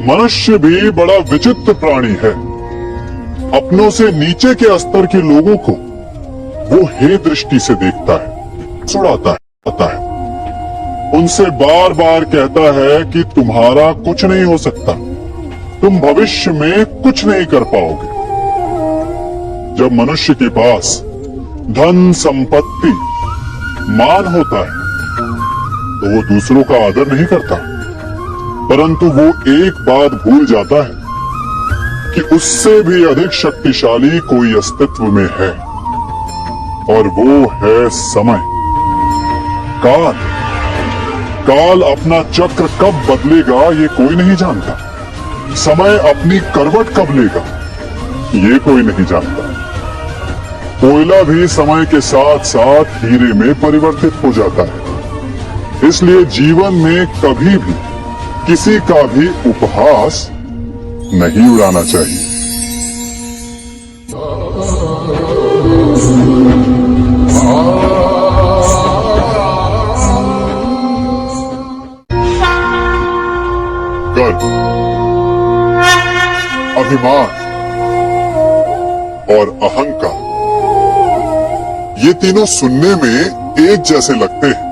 मनुष्य भी बड़ा विचित्र प्राणी है। अपनों से नीचे के स्तर के लोगों को वो हे दृष्टि से देखता है, सुड़ाता है, उनसे बार बार कहता है कि तुम्हारा कुछ नहीं हो सकता, तुम भविष्य में कुछ नहीं कर पाओगे। जब मनुष्य के पास धन, संपत्ति, मान होता है तो वो दूसरों का आदर नहीं करता, परंतु वो एक बात भूल जाता है कि उससे भी अधिक शक्तिशाली कोई अस्तित्व में है, और वो है समय। काल अपना चक्र कब बदलेगा ये कोई नहीं जानता। समय अपनी करवट कब लेगा ये कोई नहीं जानता। कोयला भी समय के साथ साथ हीरे में परिवर्तित हो जाता है। इसलिए जीवन में कभी भी किसी का भी उपहास नहीं उड़ाना चाहिए। गर्व, अभिमान और अहंकार, ये तीनों सुनने में एक जैसे लगते हैं,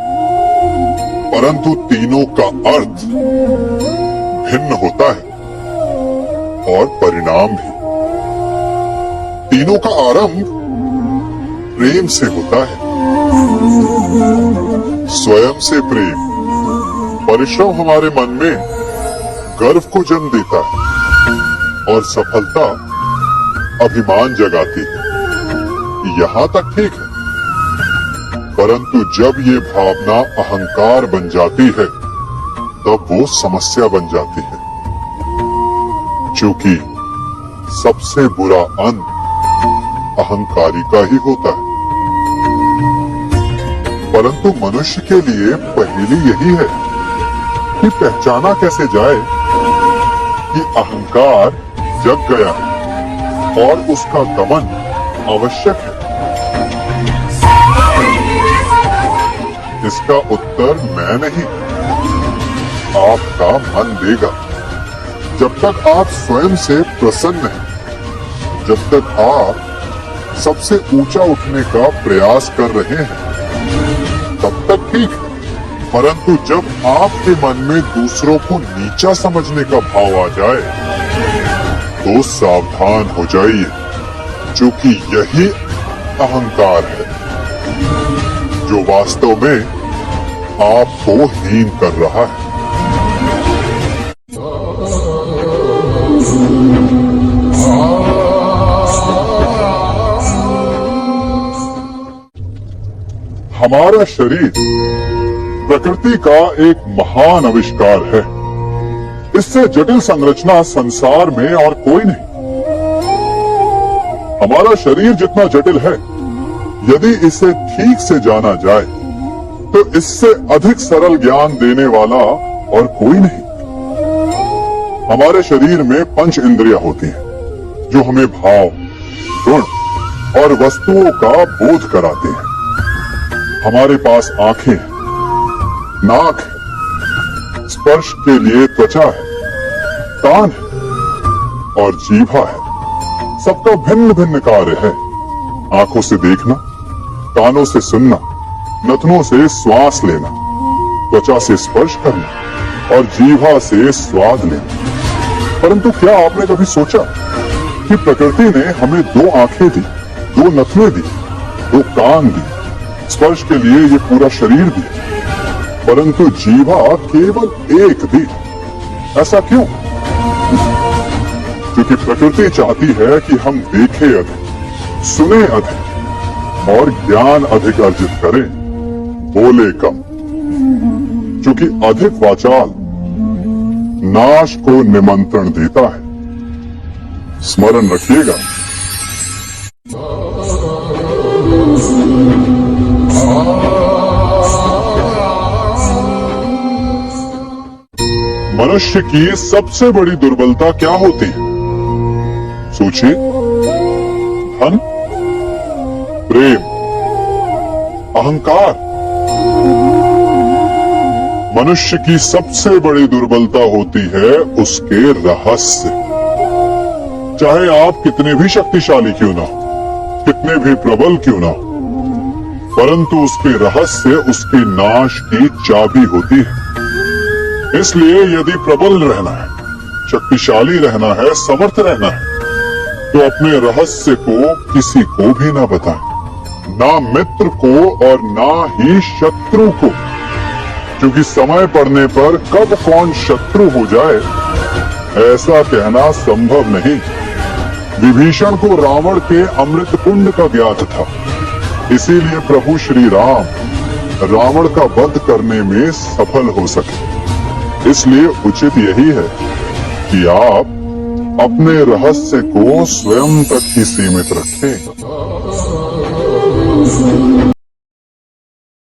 परंतु तीनों का अर्थ भिन्न होता है और परिणाम भी। तीनों का आरंभ प्रेम से होता है। स्वयं से प्रेम, परिश्रम हमारे मन में गर्व को जन्म देता है और सफलता अभिमान जगाती है। यहां तक ठीक है, परंतु जब ये भावना अहंकार बन जाती है तब वो समस्या बन जाती है, क्योंकि सबसे बुरा अंत अहंकारी का ही होता है। परंतु मनुष्य के लिए पहेली यही है कि पहचाना कैसे जाए कि अहंकार जग गया है और उसका दमन आवश्यक है। इसका उत्तर मैं नहीं, आपका मन देगा। जब तक आप स्वयं से प्रसन्न हैं, जब तक आप सबसे ऊंचा उठने का प्रयास कर रहे हैं, तब तक ठीक है। परंतु जब आपके मन में दूसरों को नीचा समझने का भाव आ जाए तो सावधान हो जाइए, क्योंकि यही अहंकार है जो वास्तव में आपको हीन कर रहा है। हमारा शरीर प्रकृति का एक महान आविष्कार है। इससे जटिल संरचना संसार में और कोई नहीं। हमारा शरीर जितना जटिल है, यदि इसे ठीक से जाना जाए तो इससे अधिक सरल ज्ञान देने वाला और कोई नहीं। हमारे शरीर में पंच इंद्रियां होती हैं, जो हमें भाव, गुण और वस्तुओं का बोध कराते हैं। हमारे पास आंखें हैं, नाक है, स्पर्श के लिए त्वचा है, कान है और जीभा है। सबका भिन्न भिन्न कार्य है। आंखों से देखना, कानों से सुनना, नथनों से श्वास लेना, त्वचा से स्पर्श करना और जीभा से स्वाद लेना। परंतु क्या आपने कभी सोचा कि प्रकृति ने हमें दो आंखें दी, दो नथने दी, दो कान दी, स्पर्श के लिए ये पूरा शरीर दिया, परंतु जीवा केवल एक दी? ऐसा क्यों? क्योंकि प्रकृति चाहती है कि हम देखें अधिक, सुने अधिक और ज्ञान अधिक अर्जित करें, बोले कम। क्योंकि अधिक वाचाल नाश को निमंत्रण देता है। स्मरण रखिएगा। मनुष्य की सबसे बड़ी दुर्बलता क्या होती है? सोचिए। धन, प्रेम, अहंकार। मनुष्य की सबसे बड़ी दुर्बलता होती है उसके रहस्य। चाहे आप कितने भी शक्तिशाली क्यों ना, कितने भी प्रबल क्यों ना, परंतु उसके रहस्य उसके नाश की चाबी होती है। इसलिए यदि प्रबल रहना है, शक्तिशाली रहना है, समर्थ रहना है, तो अपने रहस्य को किसी को भी ना बताएं, ना मित्र को और ना ही शत्रु को, क्योंकि समय पड़ने पर कब कौन शत्रु हो जाए ऐसा कहना संभव नहीं। विभीषण को रावण के अमृत कुंड का ज्ञात था, इसीलिए प्रभु श्री राम रावण का वध करने में सफल हो सके। इसलिए उचित यही है कि आप अपने रहस्य को स्वयं तक ही सीमित रखें।